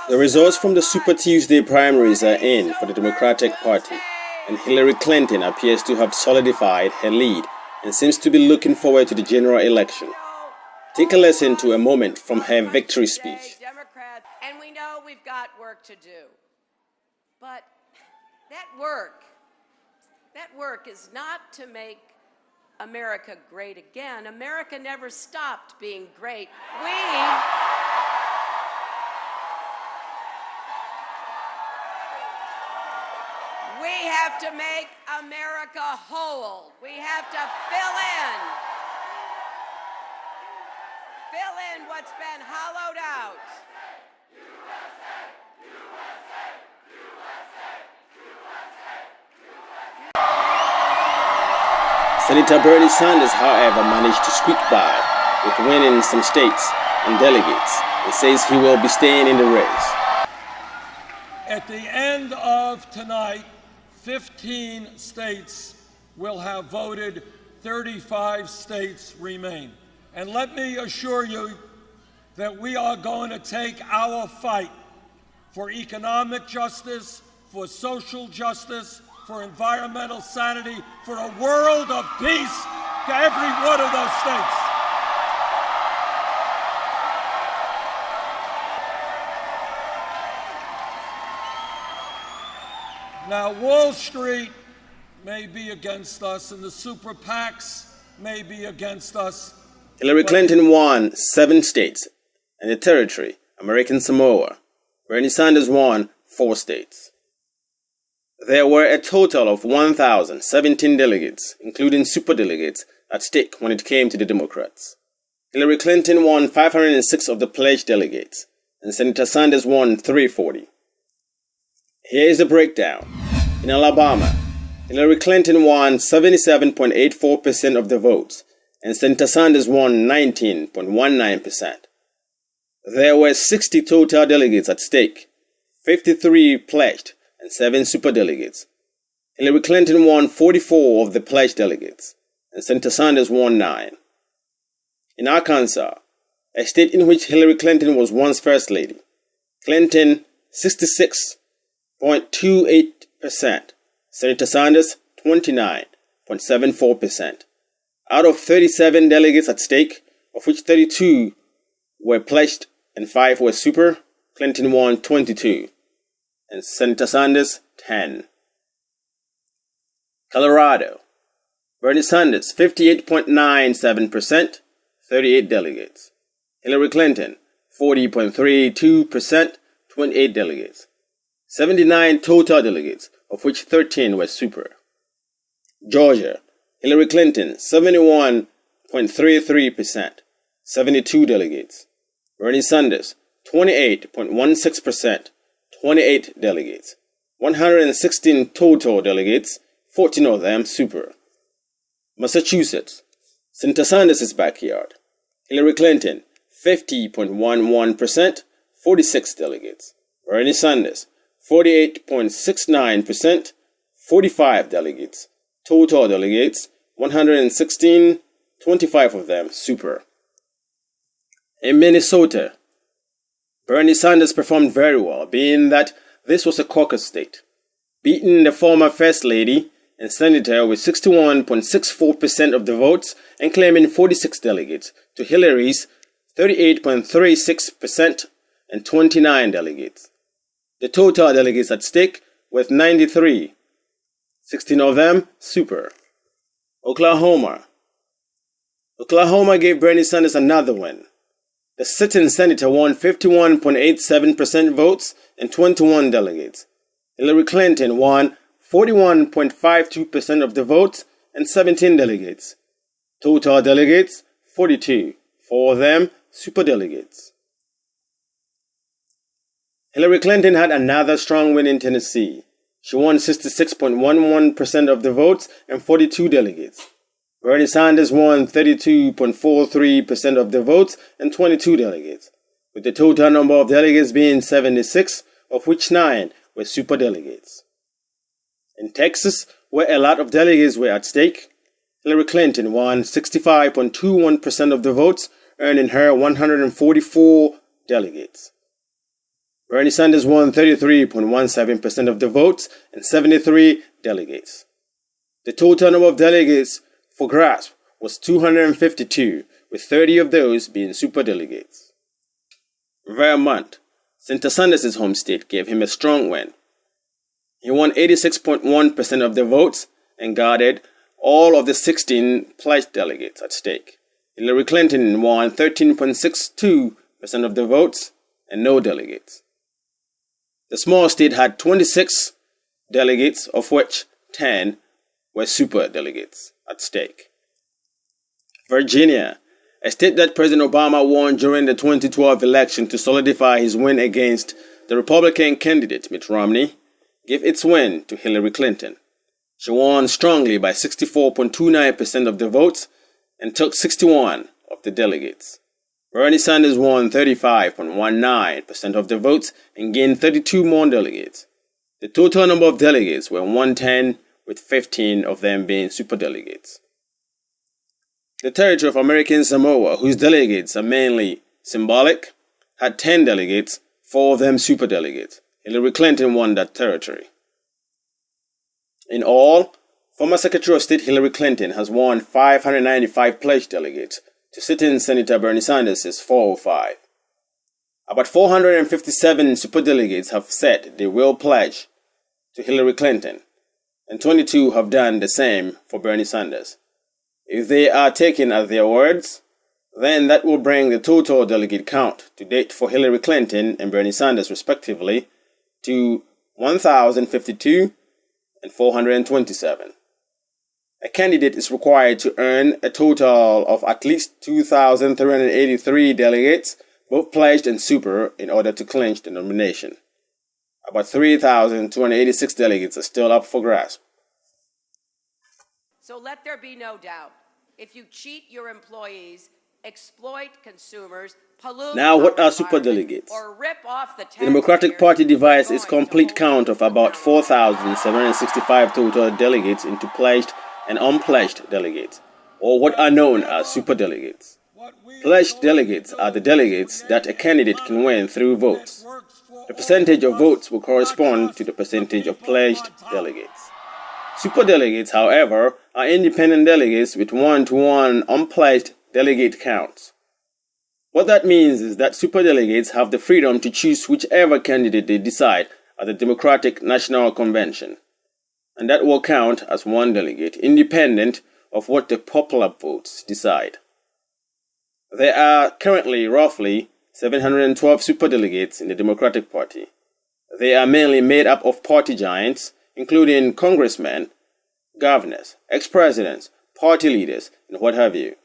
The results from the Super Tuesday primaries are in for the Democratic Party, and Hillary Clinton appears to have solidified her lead and seems to be looking forward to the general election. Take a listen to a moment from her victory speech. And we know we've got work to do. But that work is not to make America great again. America never stopped being great. We have to make America whole. We have to fill in what's been hollowed out. Senator Bernie Sanders, however, managed to squeak by with winning some states and delegates and says he will be staying in the race. At the end of tonight, 15 states will have voted, 35 states remain. And let me assure you that we are going to take our fight for economic justice, for social justice, for environmental sanity, for a world of peace to every one of those states. Now, Wall Street may be against us, and the super PACs may be against us. Hillary Clinton won 7 states and a territory, American Samoa. Bernie Sanders won 4 states. There were a total of 1,017 delegates, including superdelegates, at stake when it came to the Democrats. Hillary Clinton won 506 of the pledged delegates, and Senator Sanders won 340. Here is a breakdown. In Alabama, Hillary Clinton won 77.84% of the votes, and Senator Sanders won 19.19%. There were 60 total delegates at stake, 53 pledged, and 7 superdelegates. Hillary Clinton won 44 of the pledged delegates, and Senator Sanders won 9. In Arkansas, a state in which Hillary Clinton was once First Lady, Clinton 66.28%, Senator Sanders 29.74%. Out of 37 delegates at stake, of which 32 were pledged and 5 were super, Clinton won 22, and Senator Sanders 10. Colorado, Bernie Sanders 58.97%, 38 delegates. Hillary Clinton 40.32%, 28 delegates. 79 total delegates, of which 13 were super. Georgia, Hillary Clinton 71.33%, 72 delegates. Bernie Sanders 28.16%, 28 delegates. 116 total delegates, 14 of them super. Massachusetts, Senator Sanders' backyard. Hillary Clinton 50.11%, 46 delegates. Bernie Sanders 48.69%, 45 delegates. Total delegates 116, 25 of them super. In Minnesota, Bernie Sanders performed very well, being that this was a caucus state, beating the former First Lady and Senator with 61.64% of the votes and claiming 46 delegates to Hillary's 38.36% and 29 delegates. The total delegates at stake were 93, 16 of them super. Oklahoma gave Bernie Sanders another win. The sitting senator won 51.87% votes and 21 delegates. Hillary Clinton won 41.52% of the votes and 17 delegates. Total delegates 42, 4 of them superdelegates. Hillary Clinton had another strong win in Tennessee. She won 66.11% of the votes and 42 delegates. Bernie Sanders won 32.43% of the votes and 22 delegates, with the total number of delegates being 76, of which 9 were superdelegates. In Texas, where a lot of delegates were at stake, Hillary Clinton won 65.21% of the votes, earning her 144 delegates. Bernie Sanders won 33.17% of the votes and 73 delegates. The total number of delegates for grasp was 252, with 30 of those being superdelegates. Vermont, Senator Sanders' home state, gave him a strong win. He won 86.1% of the votes and guarded all of the 16 pledged delegates at stake. Hillary Clinton won 13.62% of the votes and no delegates. The small state had 26 delegates, of which 10 were superdelegates at stake. Virginia, a state that President Obama won during the 2012 election to solidify his win against the Republican candidate Mitt Romney, gave its win to Hillary Clinton. She won strongly by 64.29% of the votes and took 61 of the delegates. Bernie Sanders won 35.19% of the votes and gained 32 more delegates. The total number of delegates were 110, with 15 of them being superdelegates. The territory of American Samoa, whose delegates are mainly symbolic, had 10 delegates, 4 of them superdelegates. Hillary Clinton won that territory. In all, former Secretary of State Hillary Clinton has won 595 pledged delegates to sitting Senator Bernie Sanders' 405. About 457 superdelegates have said they will pledge to Hillary Clinton, and 22 have done the same for Bernie Sanders. If they are taken at their words, then that will bring the total delegate count to date for Hillary Clinton and Bernie Sanders respectively to 1,052 and 427. A candidate is required to earn a total of at least 2,383 delegates, both pledged and super, in order to clinch the nomination. About 3,286 delegates are still up for grasp. So let there be no doubt. If you cheat your employees, exploit consumers, pollute Now, what are our superdelegates? or rip off the The Democratic Party devised its going to complete hold count of you about accountable. 4,765 total delegates into pledged and unpledged delegates, or what are known as superdelegates. Pledged delegates are the delegates that a candidate can win through votes. The percentage of votes will correspond to the percentage of pledged delegates. Superdelegates, however, are independent delegates with one-to-one unpledged delegate counts. What that means is that superdelegates have the freedom to choose whichever candidate they decide at the Democratic National Convention, and that will count as one delegate, independent of what the popular votes decide. There are currently roughly 712 superdelegates in the Democratic Party. They are mainly made up of party giants, including congressmen, governors, ex-presidents, party leaders, and what have you.